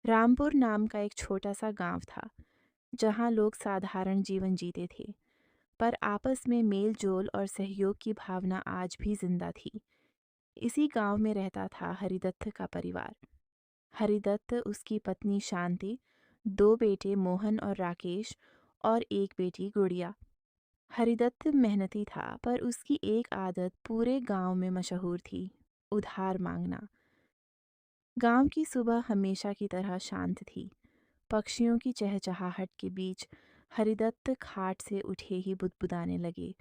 रामपुर नाम का एक छोटा सा गांव था जहां लोग साधारण जीवन जीते थे, पर आपस में मेल जोल और सहयोग की भावना आज भी जिंदा थी। इसी गांव में रहता था हरिदत्त का परिवार। हरिदत्त, उसकी पत्नी शांति, दो बेटे मोहन और राकेश और एक बेटी गुड़िया। हरिदत्त मेहनती था, पर उसकी एक आदत पूरे गांव में मशहूर थी: उधार मांगना। गांव की सुबह हमेशा की तरह शांत थी। पक्षियों की चहचहाहट के बीच हरिदत्त खाट से उठे ही बुदबुदाने लगे।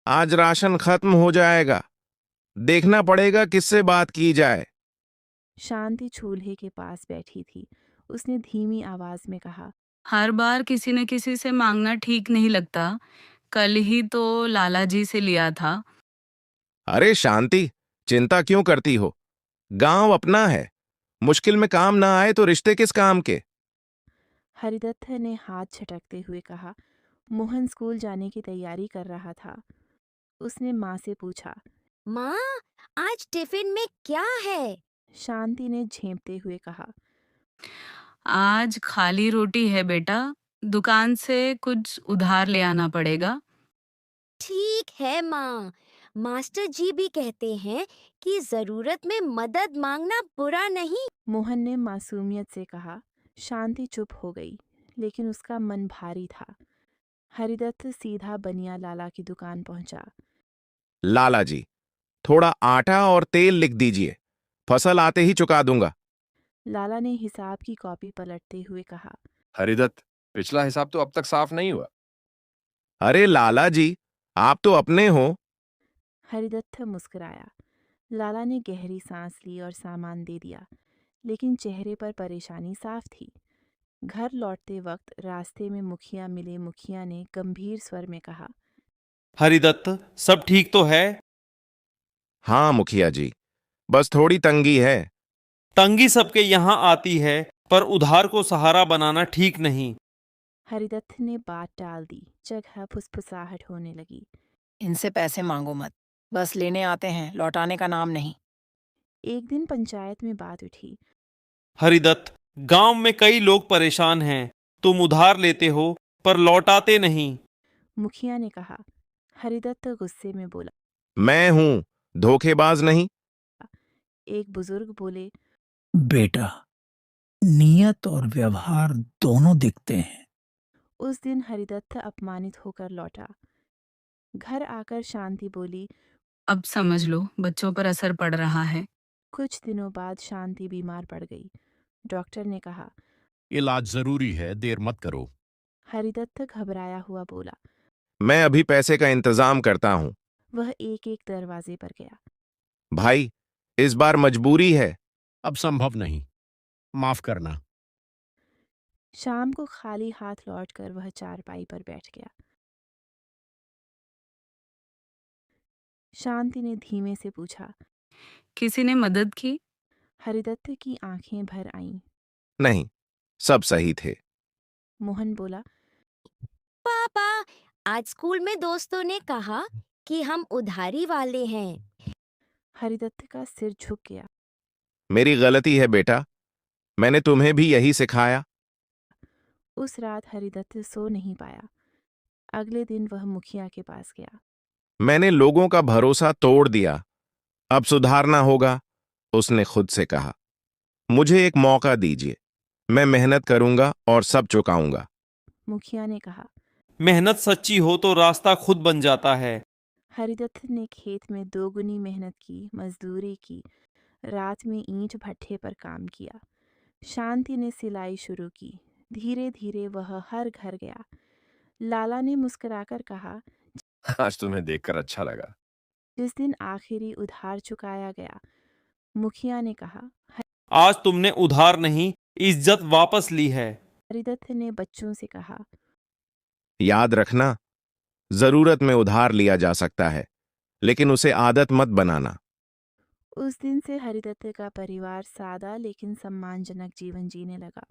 आज राशन खत्म हो जाएगा। देखना पड़ेगा किससे बात की जाए। शांति चूल्हे के पास बैठी थी। उसने धीमी आवाज में कहा, हर बार किसी न किसी से मांगना ठीक नहीं लगता। कल ही तो लाला जी से लिया था। अरे शांति, चिंता क्यों करती हो? गांव अपना है। मुश्किल में काम ना आए तो रिश्ते किस काम के। हरिदत्त ने हाथ झटकते हुए कहा। मोहन स्कूल जाने की तैयारी कर रहा था। उसने माँ से पूछा। माँ, आज टिफिन में क्या है? शांति ने झेंपते हुए कहा। आज खाली रोटी है बेटा। दुकान से कुछ उधार ले आना पड़ेगा। ठीक है माँ। मास्टर जी भी कहते हैं कि जरूरत में मदद मांगना बुरा नहीं। मोहन ने मासूमियत से कहा। शांति चुप हो गई, लेकिन उसका मन भारी था। हरिदत्त सीधा बनिया लाला की दुकान पहुंचा। लाला जी, थोड़ा आटा और तेल लिख दीजिए। फसल आते ही चुका दूंगा। लाला ने हिसाब की कॉपी पलटते हुए कहा। हरिदत्त, पिछला हिसाब तो अब तक साफ नहीं हुआ। अरे लाला जी, आप तो अपने हो। हरिदत्त मुस्कुराया। लाला ने गहरी सांस ली और सामान दे दिया, लेकिन चेहरे पर परेशानी साफ थी। घर लौटते वक्त रास्ते में मुखिया मिले। मुखिया ने गंभीर स्वर में कहा। हरिदत्त, सब ठीक तो है? हाँ मुखिया जी, बस थोड़ी तंगी है। तंगी सबके यहाँ आती है, पर उधार को सहारा बनाना ठीक नहीं। हरिदत्त ने बात टाल दी। जगह फुसफुसाहट होने लगी। इनसे पैसे मांगो मत, बस लेने आते हैं, लौटाने का नाम नहीं। एक दिन पंचायत में बात उठी। हरिदत्त, गांव में कई लोग परेशान हैं। तुम उधार लेते हो पर लौटाते नहीं। मुखिया ने कहा। हरिदत्त गुस्से में बोला। मैं हूं, धोखेबाज नहीं। एक बुजुर्ग बोले। बेटा, नियत और व्यवहार दोनों दिखते हैं। उस दिन हरिदत्त अपमानित होकर लौटा। घर आकर शांति बोली। अब समझ लो, बच्चों पर असर पड़ रहा है। कुछ दिनों बाद शांति बीमार पड़ गई। डॉक्टर ने कहा। इलाज जरूरी है, देर मत करो। हरिदत्त घबराया हुआ बोला। मैं अभी पैसे का इंतजाम करता हूं। वह एक एक दरवाजे पर गया। भाई, इस बार मजबूरी है। अब संभव नहीं, माफ करना। शाम को खाली हाथ लौटकर वह चारपाई पर बैठ गया। शांति ने धीमे से पूछा। किसी ने मदद की? हरिदत्त की आंखें भर आईं। नहीं, सब सही थे। मोहन बोला। पापा, आज स्कूल में दोस्तों ने कहा कि हम उधारी वाले हैं। हरिदत्त का सिर झुक गया। मेरी गलती है बेटा, मैंने तुम्हें भी यही सिखाया। उस रात हरिदत्त सो नहीं पाया। अगले दिन वह मुखिया के पास गया। मैंने लोगों का भरोसा तोड़ दिया, अब सुधारना होगा, उसने खुद से कहा। मुझे एक मौका दीजिए, मैं मेहनत करूंगा और सब चुकाऊंगा। मुखिया ने कहा। मेहनत सच्ची हो तो रास्ता खुद बन जाता है। हरिदत्त ने खेत में दोगुनी मेहनत की, मजदूरी की, रात में ईंट भट्ठे पर काम किया। शांति ने सिलाई शुरू की। धीरे धीरे वह हर घर गया। लाला ने मुस्कुराकर कहा। आज तुम्हें देखकर अच्छा लगा। जिस दिन आखिरी उधार चुकाया गया, मुखिया ने कहा। आज तुमने उधार नहीं, इज्जत वापस ली है। हरिदत्त ने बच्चों से कहा। याद रखना, जरूरत में उधार लिया जा सकता है, लेकिन उसे आदत मत बनाना। उस दिन से हरिदत्त का परिवार सादा लेकिन सम्मानजनक जीवन जीने लगा।